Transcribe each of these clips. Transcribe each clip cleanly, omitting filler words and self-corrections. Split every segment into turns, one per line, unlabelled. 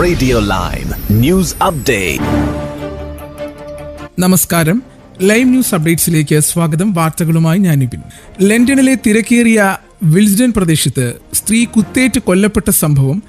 Radio live news update.
നമസ്കാരം, live news അപ്ഡേറ്റ്സിലേക്ക് സ്വാഗതം. വാർത്തകളുമായി ഞാൻ നിപിൻ. ലണ്ടനിലെ തിരക്കേറിയ വിൽസ്ഡൺ പ്രദേശത്ത് സ്ത്രീ കുത്തേറ്റ് കൊല്ലപ്പെട്ട സംഭവം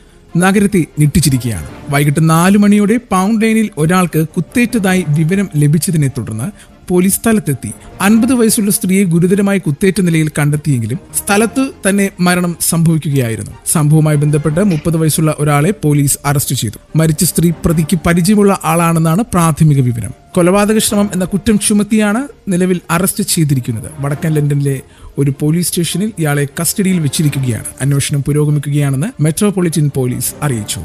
നഗരത്തെ ഞെട്ടിച്ചിരിക്കുകയാണ്. വൈകിട്ട് 4 മണിയോടെ പൗണ്ട് ലൈനിൽ ഒരാൾക്ക് കുത്തേറ്റതായി വിവരം ലഭിച്ചതിനെ തുടർന്ന് പോലീസ് സ്ഥലത്തെത്തി. 50 വയസ്സുള്ള സ്ത്രീയെ ഗുരുതരമായി കുത്തേറ്റ നിലയിൽ കണ്ടെത്തിയെങ്കിലും സ്ഥലത്ത് തന്നെ മരണം സംഭവിക്കുകയായിരുന്നു. സംഭവവുമായി ബന്ധപ്പെട്ട് 30 വയസ്സുള്ള ഒരാളെ പോലീസ് അറസ്റ്റ് ചെയ്തു. മരിച്ച സ്ത്രീ പ്രതിക്ക് പരിചയമുള്ള ആളാണെന്നാണ് പ്രാഥമിക വിവരം. കൊലപാതക ശ്രമം എന്ന കുറ്റം ചുമത്തിയാണ് നിലവിൽ അറസ്റ്റ് ചെയ്തിരിക്കുന്നത്. വടക്കൻ ലണ്ടനിലെ ഒരു പോലീസ് സ്റ്റേഷനിൽ ഇയാളെ കസ്റ്റഡിയിൽ വെച്ചിരിക്കുകയാണ്. അന്വേഷണം പുരോഗമിക്കുകയാണെന്ന് മെട്രോപൊളിറ്റൻ പോലീസ് അറിയിച്ചു.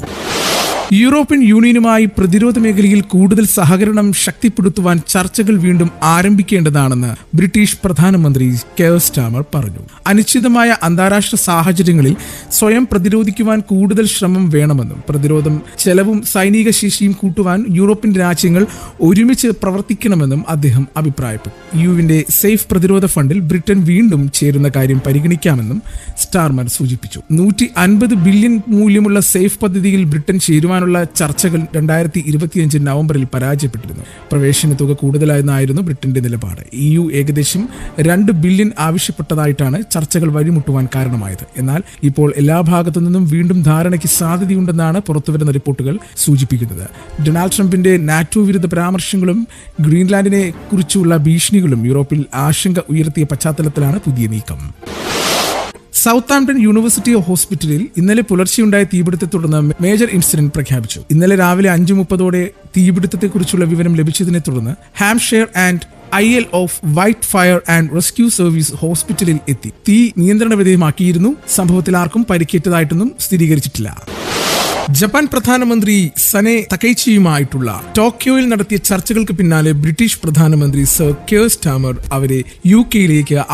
യൂറോപ്യൻ യൂണിയനുമായി പ്രതിരോധ മേഖലയിൽ കൂടുതൽ സഹകരണം ശക്തിപ്പെടുത്തുവാൻ ചർച്ചകൾ വീണ്ടും ആരംഭിക്കേണ്ടതാണെന്ന് ബ്രിട്ടീഷ് പ്രധാനമന്ത്രി കെയർ സ്റ്റാമർ പറഞ്ഞു. അനിശ്ചിതമായ അന്താരാഷ്ട്ര സാഹചര്യങ്ങളിൽ സ്വയം പ്രതിരോധിക്കുവാൻ കൂടുതൽ ശ്രമം വേണമെന്നും പ്രതിരോധം ചെലവും സൈനിക ശേഷിയും കൂട്ടുവാൻ യൂറോപ്യൻ രാജ്യങ്ങൾ ഒരുമിച്ച് പ്രവർത്തിക്കണമെന്നും അദ്ദേഹം അഭിപ്രായപ്പെട്ടു. യുവിന്റെ സേഫ് പ്രതിരോധ ഫണ്ടിൽ ബ്രിട്ടൻ വീണ്ടും ചേരുന്ന കാര്യം പരിഗണിക്കാമെന്നും സ്റ്റാർമർ സൂചിപ്പിച്ചു. 150 ബില്യൺ മൂല്യമുള്ള സേഫ് പദ്ധതിയിൽ ബ്രിട്ടൻ ചേരുവാനുള്ള ചർച്ചകൾ 2025 നവംബറിൽ പരാജയപ്പെട്ടിരുന്നു. പ്രവേശന തുക കൂടുതലായെന്നായിരുന്നു ബ്രിട്ടന്റെ നിലപാട്. EU ഏകദേശം 2 ബില്യൺ ആവശ്യപ്പെട്ടതായിട്ടാണ് ചർച്ചകൾ വഴിമുട്ടുവാൻ കാരണമായത്. എന്നാൽ ഇപ്പോൾ എല്ലാ ഭാഗത്തു നിന്നും വീണ്ടും ധാരണയ്ക്ക് സാധ്യതയുണ്ടെന്നാണ് പുറത്തുവരുന്ന റിപ്പോർട്ടുകൾ സൂചിപ്പിക്കുന്നത്. ഡൊണാൾഡ് ട്രംപിന്റെ നാറ്റോ വിരുദ്ധ പരാമർശങ്ങളും ഗ്രീൻലാൻഡിനെ കുറിച്ചുള്ള ഭീഷണികളും യൂറോപ്പിൽ ആശങ്ക ഉയർത്തിയ പശ്ചാത്തലത്തിലാണ് പുതിയ നീക്കം. സൗത്താംപ്ടൺ യൂണിവേഴ്സിറ്റി ഹോസ്പിറ്റലിൽ ഇന്നലെ പുലർച്ചെയുണ്ടായ തീപിടുത്തത്തെ തുടർന്ന് മേജർ ഇൻസിഡന്റ് പ്രഖ്യാപിച്ചു. ഇന്നലെ രാവിലെ 5:30 തീപിടുത്തത്തെക്കുറിച്ചുള്ള വിവരം ലഭിച്ചതിനെ തുടർന്ന് Hampshire and IL of white fire and rescue service ഹോസ്പിറ്റലിൽ എത്തി തീ നിയന്ത്രണ വിധേയമാക്കിയിരുന്നു. സംഭവത്തിൽ ആർക്കും പരിക്കേറ്റതായിട്ടൊന്നും സ്ഥിരീകരിച്ചിട്ടില്ല. ജപ്പാൻ പ്രധാനമന്ത്രി സനെ തകൈച്ചിയുമായിട്ടുള്ള ടോക്കിയോയിൽ നടത്തിയ ചർച്ചകൾക്ക് പിന്നാലെ ബ്രിട്ടീഷ് പ്രധാനമന്ത്രി സർ കെയർ സ്റ്റാമർ അവരെ UK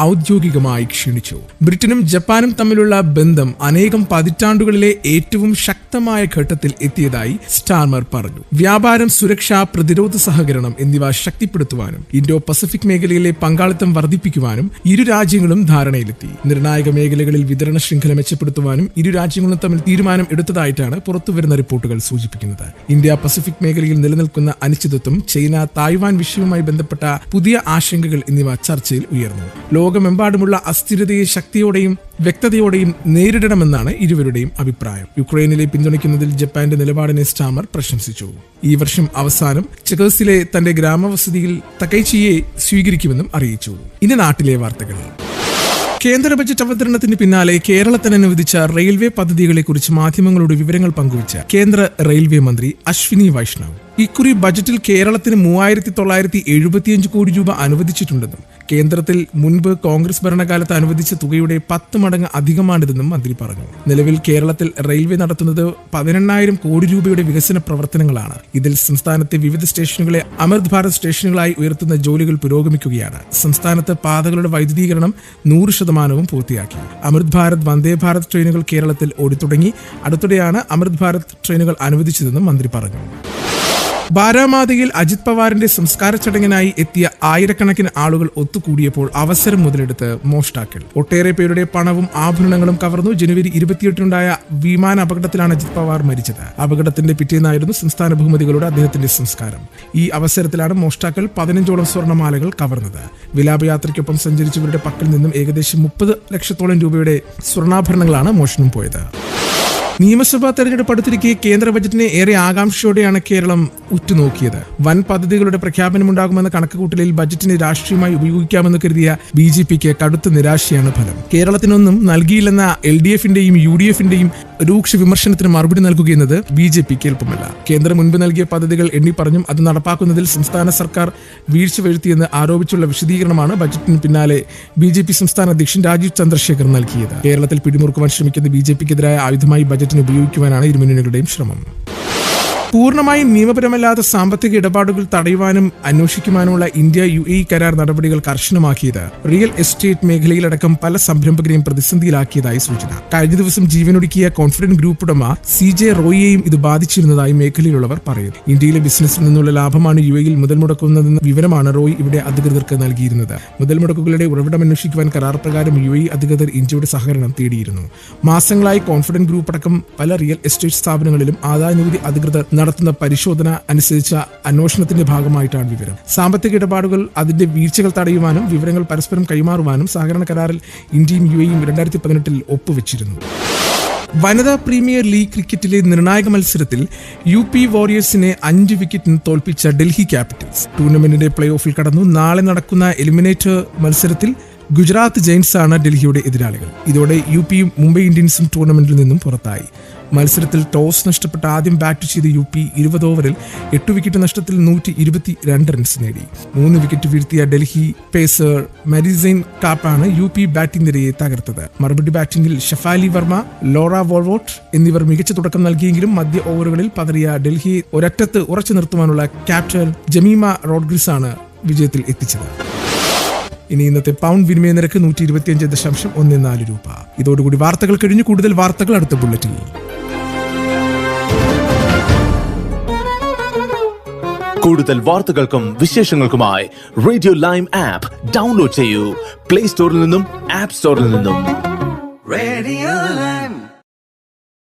ഔദ്യോഗികമായി ക്ഷണിച്ചു. ബ്രിട്ടനും ജപ്പാനും തമ്മിലുള്ള ബന്ധം അനേകം പതിറ്റാണ്ടുകളിലെ ഏറ്റവും ശക്തമായ ഘട്ടത്തിൽ എത്തിയതായി സ്റ്റാർമർ പറഞ്ഞു. വ്യാപാരം, സുരക്ഷ, പ്രതിരോധ സഹകരണം എന്നിവ ശക്തിപ്പെടുത്തുവാനും ഇൻഡോ പസഫിക് മേഖലയിലെ പങ്കാളിത്തം വർദ്ധിപ്പിക്കുവാനും ഇരു രാജ്യങ്ങളും ധാരണയിലെത്തി. നിർണായക മേഖലകളിൽ വിതരണ ശൃംഖല മെച്ചപ്പെടുത്തുവാനും ഇരു രാജ്യങ്ങളും തമ്മിൽ തീരുമാനം എടുത്തതായിട്ടാണ് പുറത്തുവരുന്ന റിപ്പോർട്ടുകൾ സൂചിപ്പിക്കുന്നത്. ഇന്ത്യ പസഫിക് മേഖലയിൽ നിലനിൽക്കുന്ന അനിശ്ചിതത്വം, ചൈന തായ്വാൻ വിഷയവുമായി ബന്ധപ്പെട്ട പുതിയ ആശങ്കകൾ എന്നിവ ചർച്ചയിൽ ഉയർന്നു. ലോകമെമ്പാടുമുള്ള അസ്ഥിരതയെ ശക്തിയോടെയും വ്യക്തതയോടെയും നേരിടണമെന്നാണ് ഇരുവരുടെയും അഭിപ്രായം. യുക്രൈനിലെ പിന്തുണയ്ക്കുന്നതിൽ ജപ്പാന്റെ നിലപാടിനെ സ്റ്റാമർ പ്രശംസിച്ചു. ഈ വർഷം അവസാനം ചെക്കേഴ്സിലെ തന്റെ ഗ്രാമവസതിയിൽ തകൈച്ചിയെ സ്വീകരിക്കുമെന്നും അറിയിച്ചു. ഇനി നാട്ടിലെ വാർത്തകൾ. കേന്ദ്ര ബജറ്റ് അവതരണത്തിന് പിന്നാലെ കേരളത്തിന് അനുവദിച്ച റെയിൽവേ പദ്ധതികളെക്കുറിച്ച് മാധ്യമങ്ങളോട് വിവരങ്ങൾ പങ്കുവച്ച കേന്ദ്ര റെയിൽവേ മന്ത്രി അശ്വിനി വൈഷ്ണവ് ഇക്കുറി ബജറ്റിൽ കേരളത്തിന് 3975 കോടി രൂപ അനുവദിച്ചിട്ടുണ്ടെന്നും കേന്ദ്രത്തിൽ മുൻപ് കോൺഗ്രസ് ഭരണകാലത്ത് അനുവദിച്ച തുകയുടെ 10 മടങ്ങ് അധികമാണിതെന്നും മന്ത്രി പറഞ്ഞു. നിലവിൽ കേരളത്തിൽ റെയിൽവേ നടത്തുന്നത് 18,000 കോടി രൂപയുടെ വികസന പ്രവർത്തനങ്ങളാണ്. ഇതിൽ സംസ്ഥാനത്തെ വിവിധ സ്റ്റേഷനുകളെ അമൃത് ഭാരത് സ്റ്റേഷനുകളായി ഉയർത്തുന്ന ജോലികൾ പുരോഗമിക്കുകയാണ്. സംസ്ഥാനത്ത് പാതകളുടെ വൈദ്യുതീകരണം 100% പൂർത്തിയാക്കി. അമൃത് ഭാരത്, വന്ദേ ഭാരത് ട്രെയിനുകൾ കേരളത്തിൽ ഓടിത്തുടങ്ങി. അടുത്തിടെയാണ് അമൃത് ഭാരത് ട്രെയിനുകൾ അനുവദിച്ചതെന്നും മന്ത്രി പറഞ്ഞു. ബാരാമാതിയിൽ അജിത് പവാറിന്റെ സംസ്കാര ചടങ്ങിനായി എത്തിയ ആയിരക്കണക്കിന് ആളുകൾ ഒത്തുകൂടിയപ്പോൾ അവസരം മുതലെടുത്ത് മോഷ്ടാക്കൾ ഒട്ടേറെ പേരുടെ പണവും ആഭരണങ്ങളും കവർന്നു. ജനുവരി 28-നുണ്ടായ വിമാന അപകടത്തിലാണ് അജിത് പവാർ മരിച്ചത്. അപകടത്തിന്റെ പിറ്റേന്നായിരുന്നു സംസ്ഥാന ബഹുമതികളുടെ അദ്ദേഹത്തിന്റെ സംസ്കാരം. ഈ അവസരത്തിലാണ് മോഷ്ടാക്കൾ 15ഓളം സ്വർണ്ണമാലകൾ കവർന്നത്. വിലാപയാത്രയ്ക്കൊപ്പം സഞ്ചരിച്ചവരുടെ പക്കൽ നിന്നും ഏകദേശം 30 ലക്ഷത്തോളം രൂപയുടെ സ്വർണ്ണാഭരണങ്ങളാണ് മോഷണം പോയത്. നിയമസഭാ തെരഞ്ഞെടുപ്പ് അടുത്തിരിക്കെ കേന്ദ്ര ബജറ്റിനെ ഏറെ ആകാംക്ഷയോടെയാണ് കേരളം ഉറ്റുനോക്കിയത്. വൻ പദ്ധതികളുടെ പ്രഖ്യാപനമുണ്ടാകുമെന്ന കണക്കുകൂട്ടലിൽ ബജറ്റിനെ രാഷ്ട്രീയമായി ഉപയോഗിക്കാമെന്ന് കരുതിയ BJPക്ക് കടുത്ത നിരാശയാണ് ഫലം. കേരളത്തിനൊന്നും നൽകിയില്ലെന്ന LDFന്റെയും UDFന്റെയും രൂക്ഷ വിമർശനത്തിന് മറുപടി നൽകുകയെന്നത് BJPക്ക് എളുപ്പമല്ല. കേന്ദ്രം മുൻപ് നൽകിയ പദ്ധതികൾ എണ്ണിപ്പറഞ്ഞും അത് നടപ്പാക്കുന്നതിൽ സംസ്ഥാന സർക്കാർ വീഴ്ച വരുത്തിയെന്ന് ആരോപിച്ചുള്ള വിശദീകരണമാണ് ബജറ്റിന് പിന്നാലെ BJP സംസ്ഥാന അധ്യക്ഷൻ രാജീവ് ചന്ദ്രശേഖർ നൽകിയത്. കേരളത്തിൽ പിടിമുറുക്കുവാൻ ശ്രമിക്കുന്ന BJPക്കെതിരായ ആയുധമായി ബജറ്റിന് ഉപയോഗിക്കുവാനാണ് ഇരുമുന്നണികളുടെയും ശ്രമം. പൂർണ്ണമായും നിയമപരമല്ലാത്ത സാമ്പത്തിക ഇടപാടുകൾ തടയുവാനും അന്വേഷിക്കുവാനുമുള്ള ഇന്ത്യ UAE കരാർ നടപടികൾ കർശനമാക്കിയത് റിയൽ എസ്റ്റേറ്റ് മേഖലയിലടക്കം പല സംരംഭകരെയും പ്രതിസന്ധിയിലാക്കിയതായി സൂചന. കഴിഞ്ഞ ദിവസം ജീവനൊടുക്കിയ കോൺഫിഡന്റ് ഗ്രൂപ്പ് ഉടമ CJ റോയിയെയും ഇത് ബാധിച്ചിരുന്നതായി മേഖലയിലുള്ളവർ പറയുന്നു. ഇന്ത്യയിലെ ബിസിനസ്സിൽ നിന്നുള്ള ലാഭമാണ് UAEയിൽ മുതൽ മുടക്കുന്നതെന്ന വിവരമാണ് റോയ് ഇവിടെ അധികൃതർക്ക് നൽകിയിരുന്നത്. മുതൽ മുടക്കുകളുടെ ഉറവിടം അന്വേഷിക്കുവാൻ കരാർ പ്രകാരം UAE അധികൃതർ ഇന്ത്യയുടെ സഹകരണം തേടിയിരുന്നു. മാസങ്ങളായി കോൺഫിഡന്റ് ഗ്രൂപ്പ് അടക്കം പല റിയൽ എസ്റ്റേറ്റ് സ്ഥാപനങ്ങളിലും ആദായനികുതി അധികൃതർ നടത്തുന്ന പരിശോധന അനുസരിച്ച അന്വേഷണത്തിന്റെ ഭാഗമായിട്ടാണ് വിവരം. സാമ്പത്തിക ഇടപാടുകൾ അതിന്റെ വീഴ്ചകൾ തടയുവാനും വിവരങ്ങൾ പരസ്പരം കൈമാറുവാനും സഹകരണ കരാറിൽ ഇന്ത്യയും UAEയും 2018 ഒപ്പുവെച്ചിരുന്നു. വനിതാ പ്രീമിയർ ലീഗ് ക്രിക്കറ്റിലെ നിർണായക മത്സരത്തിൽ UP വാരിയേഴ്സിനെ 5 വിക്കറ്റിന് തോൽപ്പിച്ച ഡൽഹി ക്യാപിറ്റൽസ് ടൂർണമെന്റിന്റെ പ്ലേ ഓഫിൽ കടന്നു. നാളെ നടക്കുന്ന എലിമിനേറ്റർ മത്സരത്തിൽ ഗുജറാത്ത് ജയന്റ്സ് ആണ് ഡൽഹിയുടെ എതിരാളികൾ. ഇതോടെ UPയും മുംബൈ ഇന്ത്യൻസും ടൂർണമെന്റിൽ നിന്നും പുറത്തായി. മത്സരത്തിൽ ടോസ് നഷ്ടപ്പെട്ട് ആദ്യം ബാറ്റ് ചെയ്ത UP 20 ഓവറിൽ 8 വിക്കറ്റ് നഷ്ടത്തിൽ 122 റൺസ് നേടി. 3 വിക്കറ്റ് വീഴ്ത്തിയ ഡൽഹി പേസർ മരിസൈൻ കാപ്പാണ് UP ബാറ്റിംഗ് നിരയെ തകർത്തത്. മറുപടി ബാറ്റിംഗിൽ ഷഫാലി വർമ്മ, ലോറ വോൾവോട്ട് എന്നിവർ മികച്ച തുടക്കം നൽകിയെങ്കിലും മധ്യ ഓവറുകളിൽ പതറിയ ഡൽഹിയെ ഒരറ്റത്ത് ഉറച്ചു നിർത്തുവാനുള്ള ക്യാപ്റ്റൻ ജമീമ റോഡ്രിഗ്സ് ആണ് വിജയത്തിൽ എത്തിച്ചത്. ഇനി ഇന്നത്തെ പൗണ്ട് വിനിമയ നിരക്ക് 125.14 രൂപ. ഇതോടുകൂടി വാർത്തകൾ കഴിഞ്ഞു. കൂടുതൽ വാർത്തകൾ അടുത്ത ബുള്ളറ്റിൻ.
കൂടുതൽ വാർത്തകൾക്കും വിശേഷങ്ങൾക്കുമായി റേഡിയോ ലൈം ആപ്പ് ഡൗൺലോഡ് ചെയ്യൂ. പ്ലേ സ്റ്റോറിൽ നിന്നും ആപ്പ് സ്റ്റോറിൽ നിന്നും. Radio lime.